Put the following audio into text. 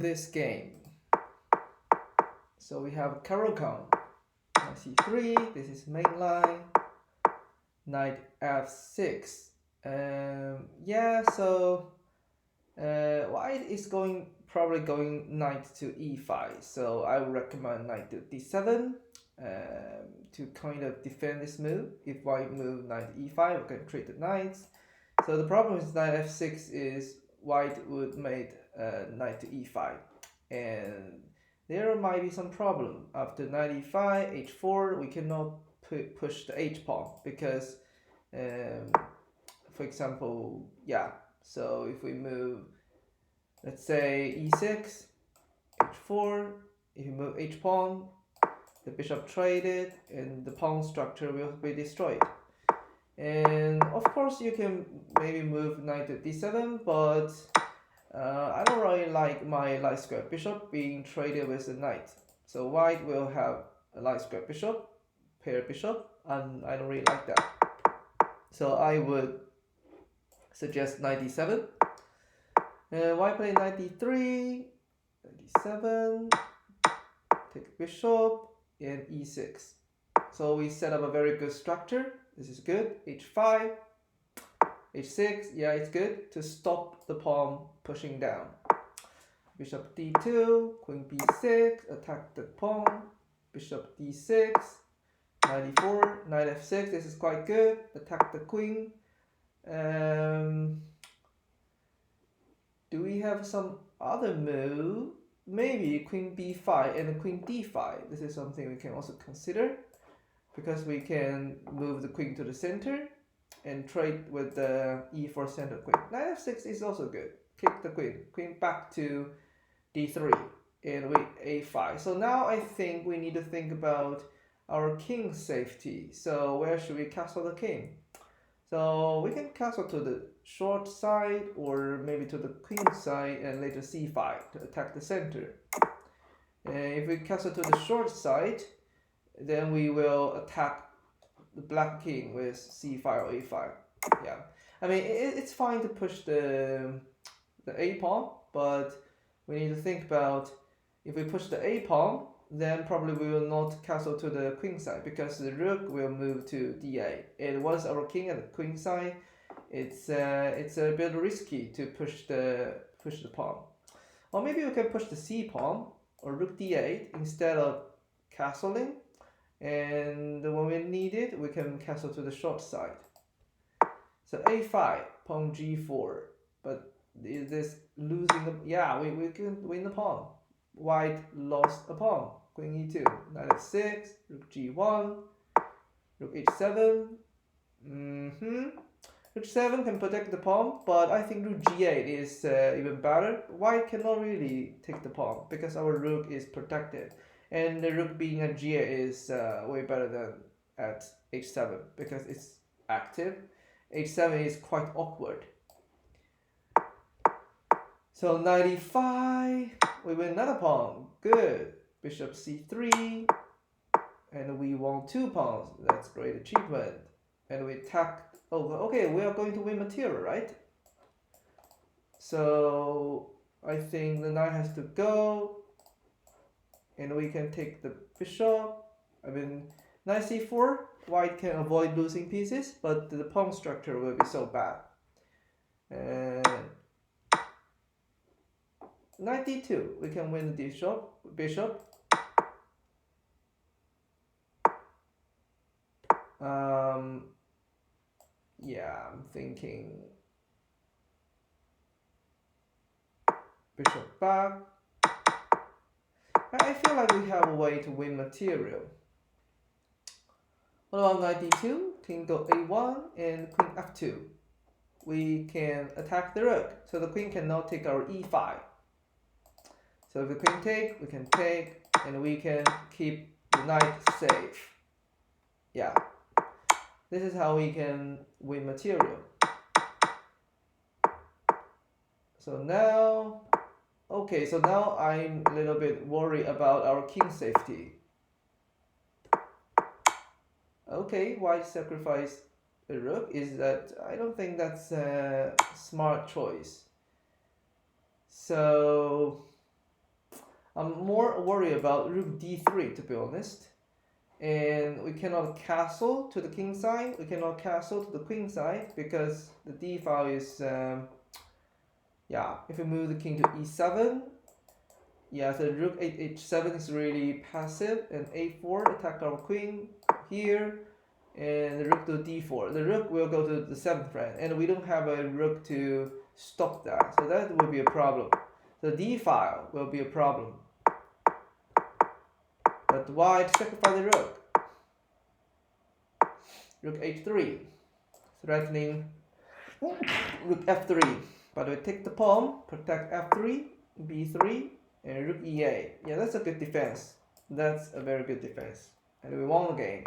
this game. So we have Caro-Kann, knight c3, this is mainline, knight f6. Yeah, so white is probably going knight to e5, so I would recommend knight to d7 to kind of defend this move. If white move knight to e5, we can trade the knights. So the problem with knight f6 is white would make knight to e5, and there might be some problem. After knight e5, h4, we cannot push the h pawn because, for example, yeah. So if we move, let's say e6, h4, if you move h pawn, the bishop traded, and the pawn structure will be destroyed. And of course, you can maybe move knight to d7, but I don't really like my light square bishop being traded with a knight. So white will have a light square bishop, pair bishop, and I don't really like that. So I would suggest knight d7. And white play knight d3, knight d7, take bishop, and e6. So we set up a very good structure. This is good. h5, h6, yeah, it's good to stop the pawn pushing down. Bishop d2, queen b6, attack the pawn. Bishop d6, knight e4, knight f6, this is quite good. Attack the queen. Do we have some other move? Maybe queen b5 and queen d5. This is something we can also consider, because we can move the queen to the center and trade with the e4 center queen. Knight f6 is also good. Kick the queen back to d3, and with a5. So now I think we need to think about our king safety. So where should we castle the king? So we can castle to the short side, or maybe to the queen side, and later c5 to attack the center. And if we castle to the short side, then we will attack the black king with c5 or a5. Yeah, I mean it's fine to push the a pawn, but we need to think about, if we push the a pawn, then probably we will not castle to the queen side, because the rook will move to d8. And once our king at the queen side, it's a bit risky to push the pawn. Or maybe we can push the c pawn or rook d8 instead of castling. And when we need it, we can castle to the short side. So a5, pawn g4. But is this losing the... Yeah, we can win the pawn. White lost a pawn. Queen e2, knight f6, rook g1, rook h7. Rook 7 can protect the pawn, but I think rook g8 is even better. White cannot really take the pawn because our rook is protected, and the rook being at g8 is way better than at h7 because it's active. h7 is quite awkward. So knight e5, we win another pawn. Good. Bishop c3, and we won 2 pawns. That's great achievement. And we attack. Oh, okay, we are going to win material, right? So I think the knight has to go, and we can take the bishop. I mean, knight c4, white can avoid losing pieces, but the pawn structure will be so bad. And knight d2, we can win the bishop. Yeah, I'm thinking bishop back. I feel like we have a way to win material. What about knight d2, king go a1, and queen f2? We can attack the rook, so the queen cannot take our e5. So if the queen take, we can take, and we can keep the knight safe. Yeah, this is how we can win material. So now, okay, so now I'm a little bit worried about our king safety. Okay, white sacrifice the rook. Is that, I don't think that's a smart choice. So I'm more worried about rook d3 to be honest. And we cannot castle to the king side. We cannot castle to the queen side because the d file is yeah. If we move the king to e7, yeah, so rook 8 h7 is really passive, and a4 attack our queen here, and the rook to d4. The rook will go to the 7th rank, and we don't have a rook to stop that, so that will be a problem. The d file will be a problem. But white sacrifice the rook. Rook h3, threatening rook f3. But we take the pawn, protect f3, b3, and rook e8. Yeah, that's a good defense. That's a very good defense. And we won the game.